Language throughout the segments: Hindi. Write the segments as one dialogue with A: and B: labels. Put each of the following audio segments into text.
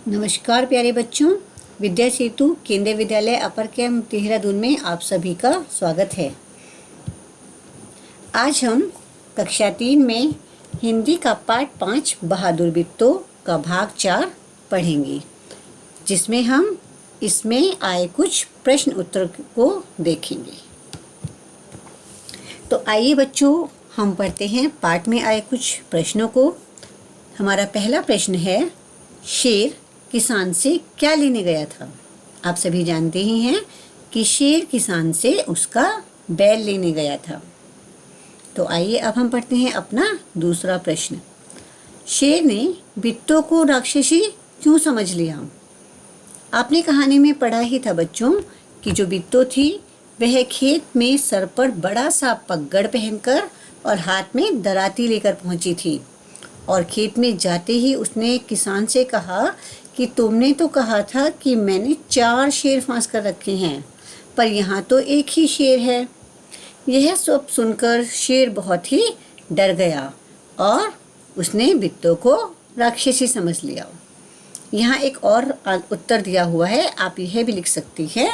A: नमस्कार प्यारे बच्चों, विद्या सेतु केंद्रीय विद्यालय अपर कैंप देहरादून में आप सभी का स्वागत है। आज हम कक्षा 3 में हिंदी का पाठ 5 बहादुर बिट्टो का भाग 4 पढ़ेंगे, जिसमें हम इसमें आए कुछ प्रश्न उत्तर को देखेंगे। तो आइए बच्चों, हम पढ़ते हैं पाठ में आए कुछ प्रश्नों को। हमारा पहला प्रश्न है, शेर किसान से क्या लेने गया था? आप सभी जानते ही हैं कि शेर किसान से उसका बैल लेने गया था। तो आइए अब हम पढ़ते हैं अपना दूसरा प्रश्न। शेर ने बिट्टो को राक्षसी क्यों समझ लिया? आपने कहानी में पढ़ा ही था बच्चों कि जो बिट्टो थी वह खेत में सर पर बड़ा सा पगड़ पहनकर और हाथ में दराती लेकर पहुंची थी, और खेत में जाते ही उसने किसान से कहा कि तुमने तो कहा था कि मैंने 4 शेर फांस कर रखे हैं, पर यहाँ तो एक ही शेर है। यह सब सुनकर शेर बहुत ही डर गया और उसने बिट्टो को राक्षसी समझ लिया। यहाँ एक और उत्तर दिया हुआ है, आप यह भी लिख सकती है।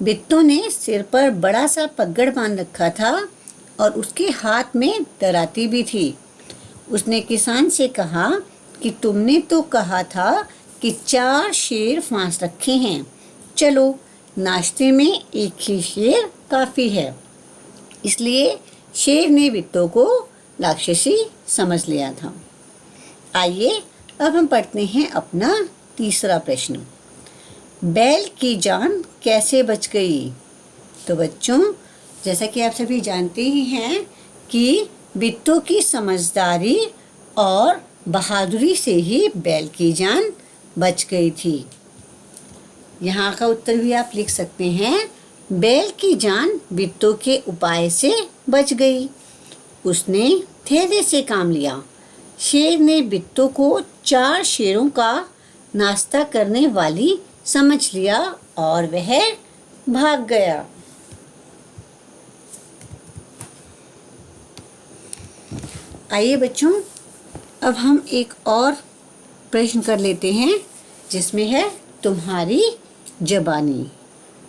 A: बिट्टो ने सिर पर बड़ा सा पगड़ बांध रखा था और उसके हाथ में दराती भी थी। उसने किसान से कहा कि तुमने तो कहा था कि 4 शेर फांस रखे हैं, चलो नाश्ते में एक ही शेर काफ़ी है। इसलिए शेर ने बिट्टो को राक्षसी समझ लिया था। आइए अब हम पढ़ते हैं अपना तीसरा प्रश्न। बैल की जान कैसे बच गई? तो बच्चों, जैसा कि आप सभी जानते ही हैं कि बिट्टो की समझदारी और बहादुरी से ही बैल की जान बच गई थी। यहाँ का उत्तर भी आप लिख सकते हैं। बैल की जान बिट्टो के उपाय से बच गई। उसने धैर्य से काम लिया। शेर ने बिट्टो को 4 शेरों का नाश्ता करने वाली समझ लिया और वह भाग गया। आइए बच्चों, अब हम एक और प्रश्न कर लेते हैं, जिसमें है तुम्हारी ज़बानी।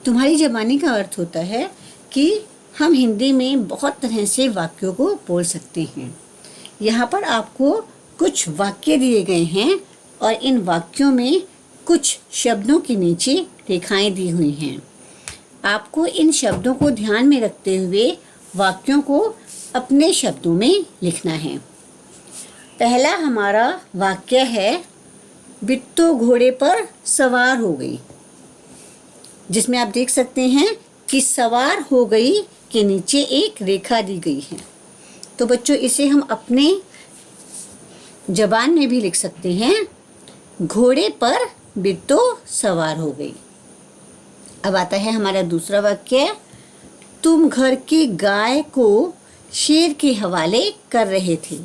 A: तुम्हारी ज़बानी का अर्थ होता है कि हम हिंदी में बहुत तरह से वाक्यों को बोल सकते हैं। यहाँ पर आपको कुछ वाक्य दिए गए हैं और इन वाक्यों में कुछ शब्दों के नीचे रेखाएं दी हुई हैं। आपको इन शब्दों को ध्यान में रखते हुए वाक्यों को अपने शब्दों में लिखना है। पहला हमारा वाक्य है, बिट्टो घोड़े पर सवार हो गई, जिसमें आप देख सकते हैं कि सवार हो गई के नीचे एक रेखा दी गई है। तो बच्चों, इसे हम अपने ज़बान में भी लिख सकते हैं, घोड़े पर बिट्टो सवार हो गई। अब आता है हमारा दूसरा वाक्य, तुम घर की गाय को शेर के हवाले कर रहे थे।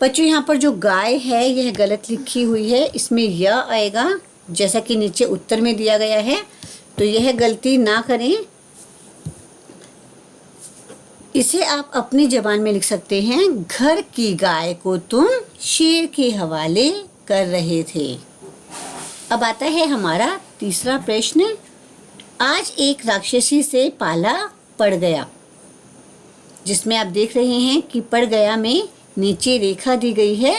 A: बच्चों, यहाँ पर जो गाय है यह गलत लिखी हुई है, इसमें य आएगा जैसा कि नीचे उत्तर में दिया गया है, तो यह गलती ना करें। इसे आप अपनी ज़बान में लिख सकते हैं, घर की गाय को तुम शेर के हवाले कर रहे थे। अब आता है हमारा तीसरा प्रश्न, आज एक राक्षसी से पाला पड़ गया, जिसमें आप देख रहे हैं कि पड़ गया में नीचे रेखा दी गई है।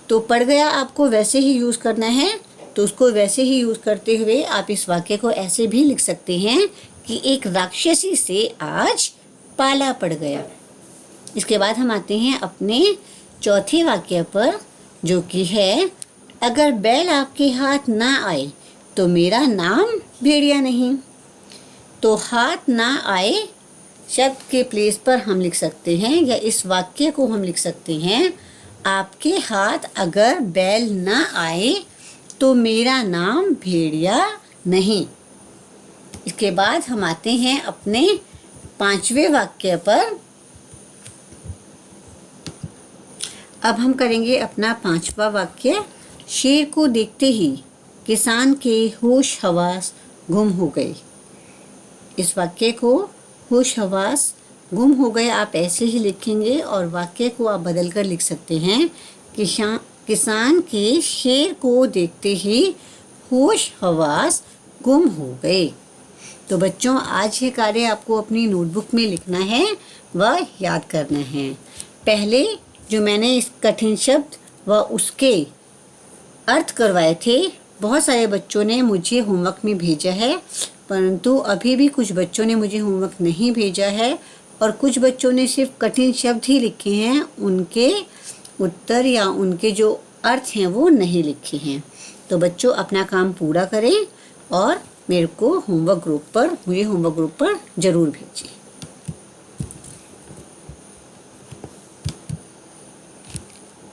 A: तो पड़ गया आपको वैसे ही यूज़ करना है, तो उसको वैसे ही यूज़ करते हुए आप इस वाक्य को ऐसे भी लिख सकते हैं कि एक राक्षसी से आज पाला पड़ गया। इसके बाद हम आते हैं अपने चौथे वाक्य पर, जो कि है, अगर बैल आपके हाथ ना आए तो मेरा नाम भेड़िया नहीं। तो हाथ ना आए शब्द के प्लेस पर हम लिख सकते हैं, या इस वाक्य को हम लिख सकते हैं, आपके हाथ अगर बैल ना आए तो मेरा नाम भेड़िया नहीं। इसके बाद हम आते हैं अपने 5वें वाक्य पर। अब हम करेंगे अपना 5वां वाक्य, शेर को देखते ही किसान के होश हवास गुम हो गए। इस वाक्य को होश हवास गुम हो गए आप ऐसे ही लिखेंगे, और वाक्य को आप बदल कर लिख सकते हैं, किसान के शेर को देखते ही होश हवास गुम हो गए। तो बच्चों, आज ये कार्य आपको अपनी नोटबुक में लिखना है व याद करना है। पहले जो मैंने इस कठिन शब्द व उसके अर्थ करवाए थे, बहुत सारे बच्चों ने मुझे होमवर्क में भेजा है, परंतु अभी भी कुछ बच्चों ने मुझे होमवर्क नहीं भेजा है और कुछ बच्चों ने सिर्फ कठिन शब्द ही लिखे हैं, उनके उत्तर या उनके जो अर्थ हैं वो नहीं लिखे हैं। तो बच्चों, अपना काम पूरा करें और मुझे होमवर्क ग्रुप पर ज़रूर भेजें।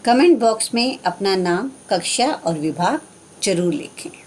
A: कमेंट बॉक्स में अपना नाम, कक्षा और विभाग जरूर लिखें।